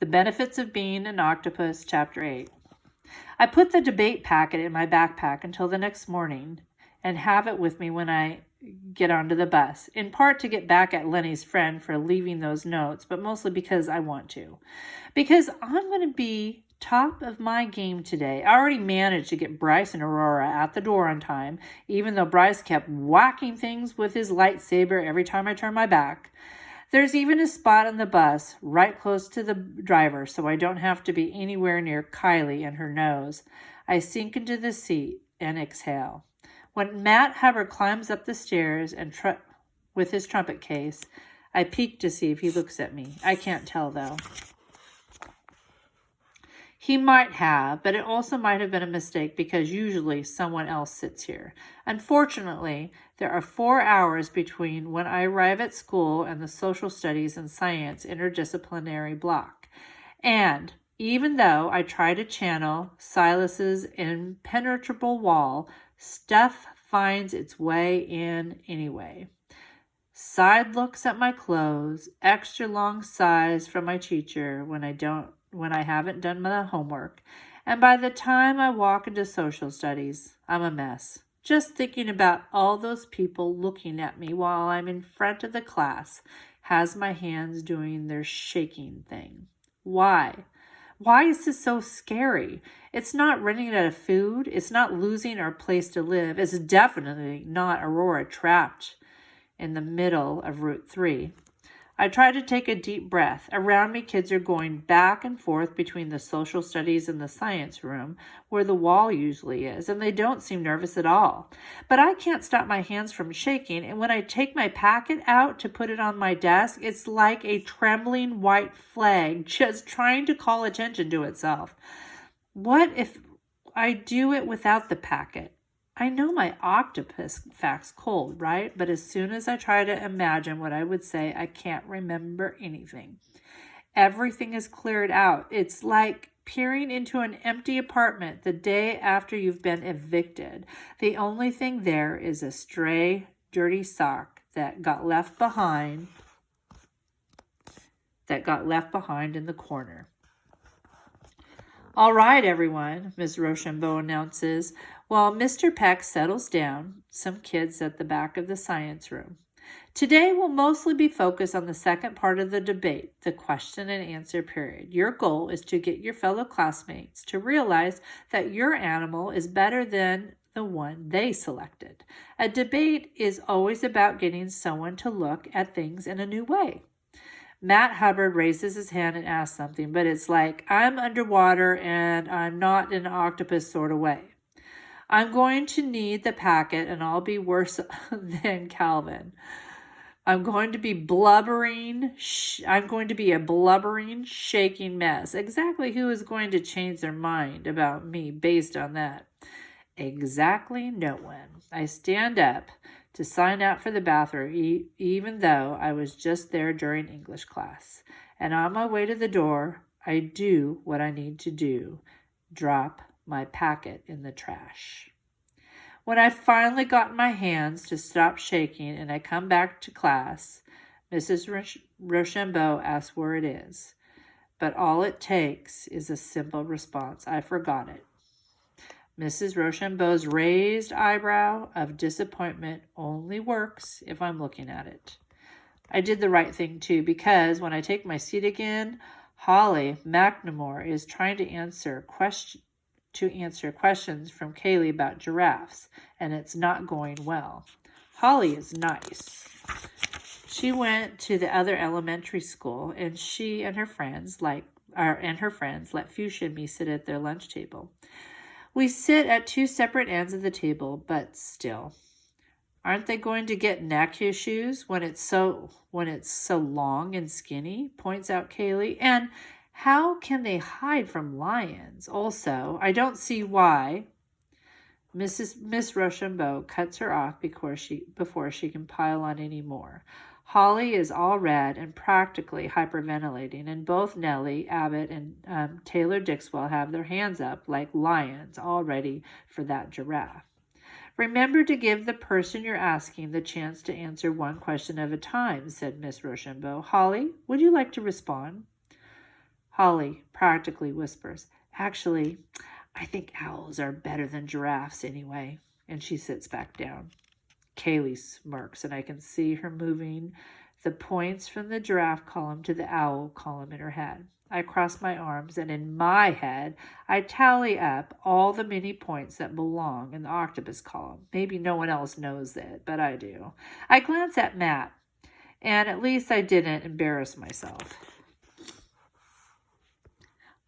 The Benefits of Being an Octopus, Chapter 8. I put the debate packet in my backpack until the next morning and have it with me when I get onto the bus, in part to get back at Lenny's friend for leaving those notes, but mostly because I want to. Because I'm going to be top of my game today. I already managed to get Bryce and Aurora at the door on time, even though Bryce kept whacking things with his lightsaber every time I turned my back. There's even a spot on the bus right close to the driver, so I don't have to be anywhere near Kylie and her nose. I sink into the seat and exhale. When Matt Hubbard climbs up the stairs and with his trumpet case, I peek to see if he looks at me. I can't tell, though. He might have, but it also might have been a mistake because usually someone else sits here. Unfortunately, there are 4 hours between when I arrive at school and the social studies and science interdisciplinary block. And even though I try to channel Silas's impenetrable wall, stuff finds its way in anyway. Side looks at my clothes, extra long sighs from my teacher when I haven't done my homework, and by the time I walk into social studies, I'm a mess. Just thinking about all those people looking at me while I'm in front of the class has my hands doing their shaking thing. Why? Why is this so scary? It's not running out of food. It's not losing our place to live. It's definitely not Aurora trapped in the middle of Route 3. I try to take a deep breath. Around me, kids are going back and forth between the social studies and the science room, where the wall usually is, and they don't seem nervous at all. But I can't stop my hands from shaking, and when I take my packet out to put it on my desk, it's like a trembling white flag just trying to call attention to itself. What if I do it without the packet? I know my octopus fact's cold, right? But as soon as I try to imagine what I would say, I can't remember anything. Everything is cleared out. It's like peering into an empty apartment the day after you've been evicted. The only thing there is a stray, dirty sock that got left behind in the corner. All right, everyone, Ms. Rochambeau announces, while Mr. Peck settles down some kids at the back of the science room. Today will mostly be focused on the second part of the debate, the question and answer period. Your goal is to get your fellow classmates to realize that your animal is better than the one they selected. A debate is always about getting someone to look at things in a new way. Matt Hubbard raises his hand and asks something, but it's like, I'm underwater and I'm not in an octopus sort of way. I'm going to need the packet and I'll be worse than Calvin. I'm going to be a blubbering, shaking mess. Exactly who is going to change their mind about me based on that? Exactly no one. I stand up to sign out for the bathroom, even though I was just there during English class. And on my way to the door, I do what I need to do, drop my packet in the trash. When I finally got my hands to stop shaking and I come back to class, Mrs. Rochambeau asks where it is. But all it takes is a simple response. I forgot it. Mrs. Rochambeau's raised eyebrow of disappointment only works if I'm looking at it. I did the right thing too, because when I take my seat again, Holly McNamore is trying to answer questions from Kaylee about giraffes, and it's not going well. Holly is nice. She went to the other elementary school, and she and her friends let Fuchsia and me sit at their lunch table. We sit at two separate ends of the table, but still. Aren't they going to get neck issues when it's so long and skinny? Points out Kaylee. And how can they hide from lions? Also, I don't see why. Miss Rochambeau cuts her off before she can pile on any more. Holly is all red and practically hyperventilating, and both Nellie Abbott and Taylor Dixwell have their hands up like lions, all ready for that giraffe. Remember to give the person you're asking the chance to answer one question at a time, said Miss Rochambeau. Holly, would you like to respond? Holly practically whispers, "Actually, I think owls are better than giraffes anyway." And she sits back down. Kaylee smirks, and I can see her moving the points from the giraffe column to the owl column in her head. I cross my arms, and in my head, I tally up all the many points that belong in the octopus column. Maybe no one else knows it, but I do. I glance at Matt, and at least I didn't embarrass myself.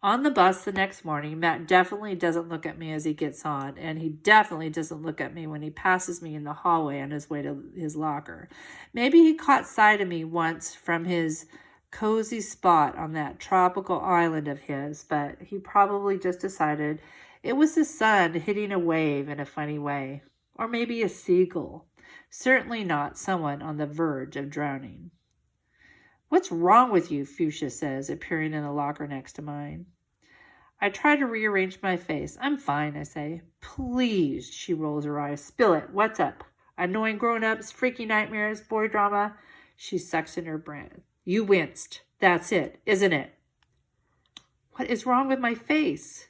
On the bus the next morning, Matt definitely doesn't look at me as he gets on, and he definitely doesn't look at me when he passes me in the hallway on his way to his locker. Maybe he caught sight of me once from his cozy spot on that tropical island of his, but he probably just decided it was the sun hitting a wave in a funny way. Or maybe a seagull. Certainly not someone on the verge of drowning. "What's wrong with you?" Fuchsia says, appearing in the locker next to mine. I try to rearrange my face. "I'm fine," I say. "Please," she rolls her eyes. "Spill it. What's up? Annoying grown-ups, freaky nightmares, boy drama?" She sucks in her breath. "You winced. That's it, isn't it?" What is wrong with my face?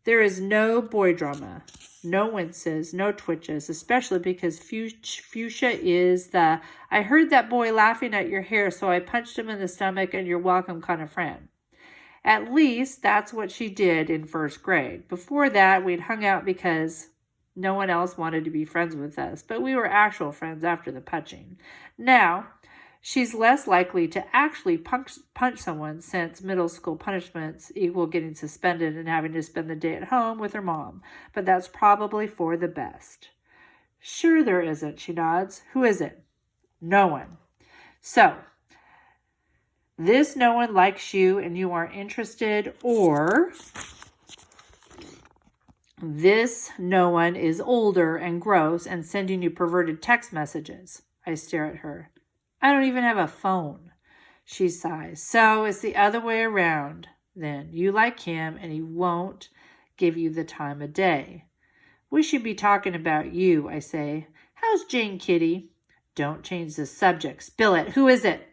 There is no boy drama. No winces, no twitches, especially because Fuchsia is the "I heard that boy laughing at your hair, so I punched him in the stomach and you're welcome" kind of friend. At least that's what she did in first grade. Before that, we'd hung out because no one else wanted to be friends with us, but we were actual friends after the punching. Now, she's less likely to actually punch someone since middle school punishments equal getting suspended and having to spend the day at home with her mom, but that's probably for the best. "Sure there isn't," she nods. "Who is it?" "No one." So, this no one likes you and you aren't interested, or this no one is older and gross and sending you perverted text messages. I stare at her. "I don't even have a phone." She sighs. "So it's the other way around. Then you like him and he won't give you the time of day." "We should be talking about you," I say. "How's Jane Kitty?" "Don't change the subject. Spill it. Who is it?"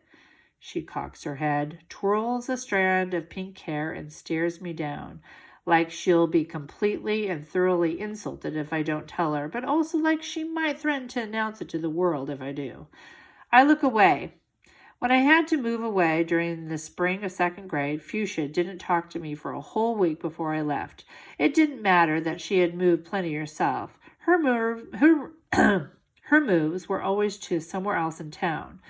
She cocks her head, twirls a strand of pink hair, and stares me down, like she'll be completely and thoroughly insulted if I don't tell her, but also like she might threaten to announce it to the world if I do. I look away. When I had to move away during the spring of second grade, Fuchsia didn't talk to me for a whole week before I left. It didn't matter that she had moved plenty herself. Her moves were always to somewhere else in town.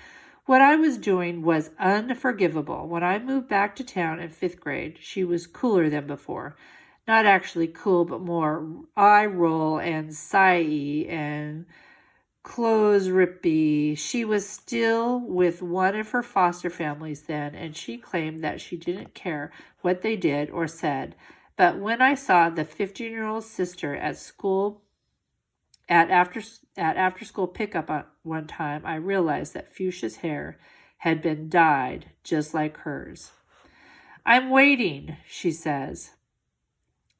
What I was doing was unforgivable. When I moved back to town in fifth grade, she was cooler than before. Not actually cool, but more eye roll and sigh and clothes rippy. She was still with one of her foster families then, and she claimed that she didn't care what they did or said. But when I saw the 15-year-old sister at school at after school pickup one time, I realized that Fuchsia's hair had been dyed just like hers. "I'm waiting," she says.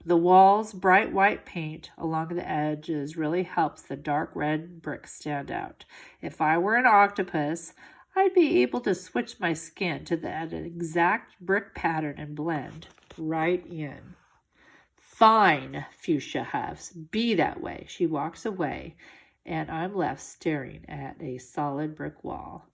The wall's bright white paint along the edges really helps the dark red bricks stand out. If I were an octopus, I'd be able to switch my skin to that exact brick pattern and blend right in. "Fine," Fuchsia huffs. "Be that way." She walks away, and I'm left staring at a solid brick wall.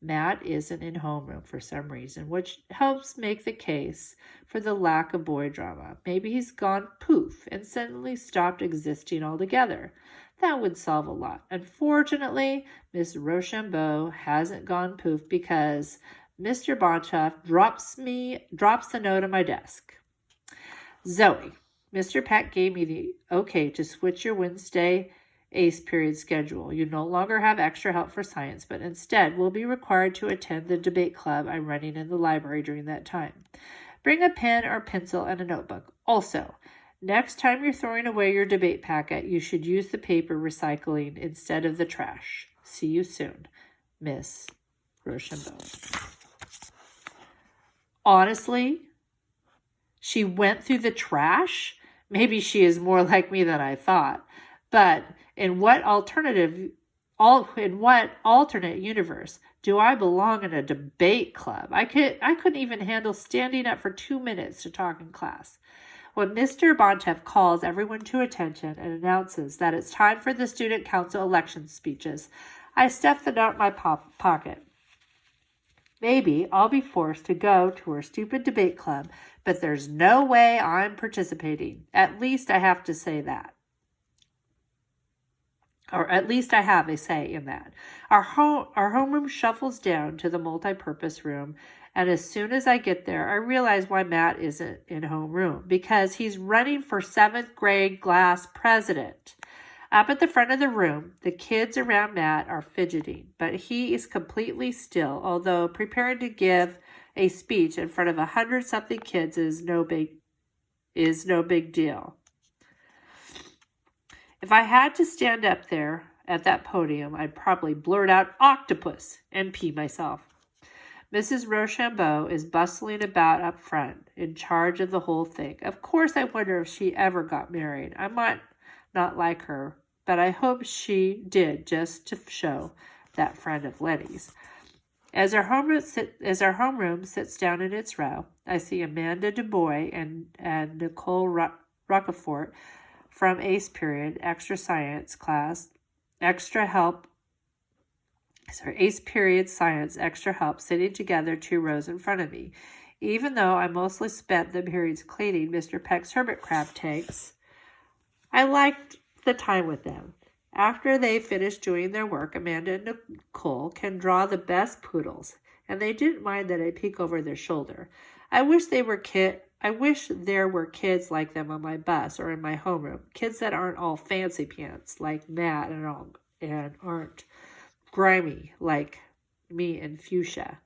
Matt isn't in homeroom for some reason, which helps make the case for the lack of boy drama. Maybe he's gone poof and suddenly stopped existing altogether. That would solve a lot. Unfortunately, Miss Rochambeau hasn't gone poof because Mr. Bontoff drops the note on my desk. "Zoe, Mr. Peck gave me the okay to switch your Wednesday ACE period schedule. You no longer have extra help for science, but instead will be required to attend the debate club I'm running in the library during that time. Bring a pen or pencil and a notebook. Also, next time you're throwing away your debate packet, you should use the paper recycling instead of the trash. See you soon, Miss Rochambeau." Honestly, she went through the trash? Maybe she is more like me than I thought. But in what alternative In what alternate universe do I belong in a debate club? I couldn't even handle standing up for 2 minutes to talk in class. When Mr. Bontemps calls everyone to attention and announces that it's time for the student council election speeches, I stuff the note in my pocket. Maybe I'll be forced to go to her stupid debate club, but there's no way I'm participating. At least I have to say that. Or at least I have a say in that. Our homeroom shuffles down to the multi-purpose room, and as soon as I get there, I realize why Matt isn't in homeroom, because he's running for 7th grade class president. Up at the front of the room, the kids around Matt are fidgeting, but he is completely still, although preparing to give a speech in front of 100-something kids is no big deal. If I had to stand up there at that podium, I'd probably blurt out octopus and pee myself. Mrs. Rochambeau is bustling about up front, in charge of the whole thing. Of course, I wonder if she ever got married. I might not like her, but I hope she did, just to show that friend of Letty's. As our homeroom sits down in its row, I see Amanda Dubois and Nicole Roquefort from ACE period, extra science class, ACE period science, extra help, sitting together 2 rows in front of me. Even though I mostly spent the periods cleaning Mr. Peck's hermit crab tanks, I liked the time with them. After they finished doing their work, Amanda and Nicole can draw the best poodles, and they didn't mind that I peek over their shoulder. I wish there were kids like them on my bus or in my homeroom, kids that aren't all fancy pants like Matt and aren't grimy like me and Fuchsia.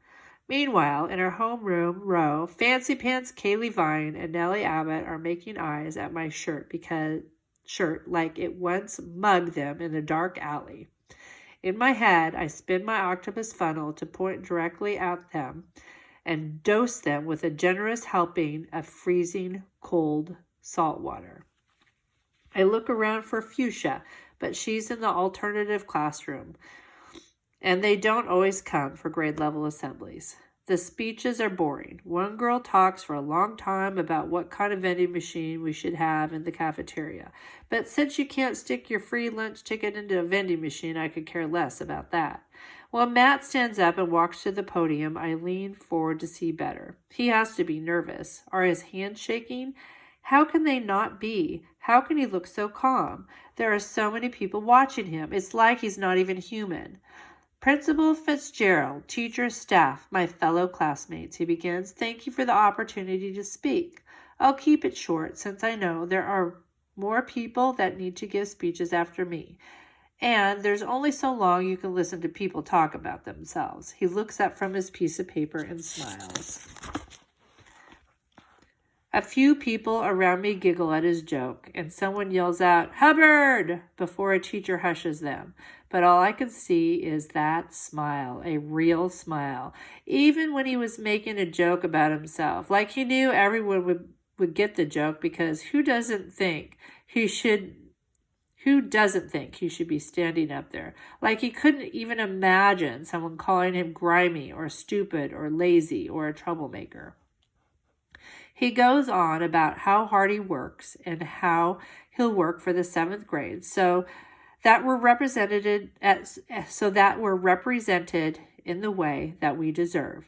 Meanwhile, in our homeroom row, Fancy Pants Kaylee Vine and Nellie Abbott are making eyes at my shirt like it once mugged them in a dark alley. In my head, I spin my octopus funnel to point directly at them and dose them with a generous helping of freezing cold salt water. I look around for Fuchsia, but she's in the alternative classroom, and they don't always come for grade level assemblies. The speeches are boring. One girl talks for a long time about what kind of vending machine we should have in the cafeteria. But since you can't stick your free lunch ticket into a vending machine, I could care less about that. When Matt stands up and walks to the podium, I lean forward to see better. He has to be nervous. Are his hands shaking? How can they not be? How can he look so calm? There are so many people watching him. It's like he's not even human. Principal Fitzgerald, teachers, staff, my fellow classmates, he begins, thank you for the opportunity to speak. I'll keep it short since I know there are more people that need to give speeches after me. And there's only so long you can listen to people talk about themselves. He looks up from his piece of paper and smiles. A few people around me giggle at his joke, and someone yells out, Hubbard, before a teacher hushes them. But all I can see is that smile, a real smile, even when he was making a joke about himself, like he knew everyone would get the joke, because who doesn't think he should be standing up there? Like he couldn't even imagine someone calling him grimy or stupid or lazy or a troublemaker. He goes on about how hard he works and how he'll work for the 7th grade so that we're represented in the way that we deserve.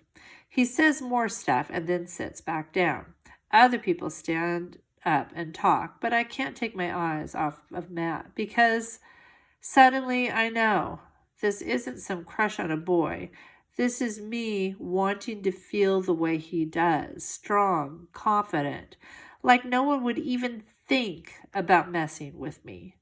He says more stuff and then sits back down. Other people stand up and talk, but I can't take my eyes off of Matt because suddenly I know this isn't some crush on a boy. This is me wanting to feel the way he does, strong, confident, like no one would even think about messing with me.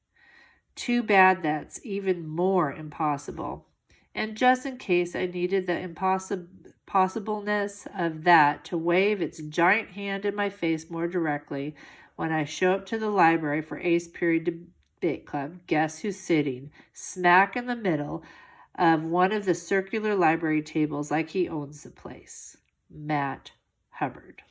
Too bad that's even more impossible. And just in case I needed the impossibleness of that to wave its giant hand in my face more directly when I show up to the library for ACE period debate club, guess who's sitting smack in the middle of one of the circular library tables like he owns the place? Matt Hubbard.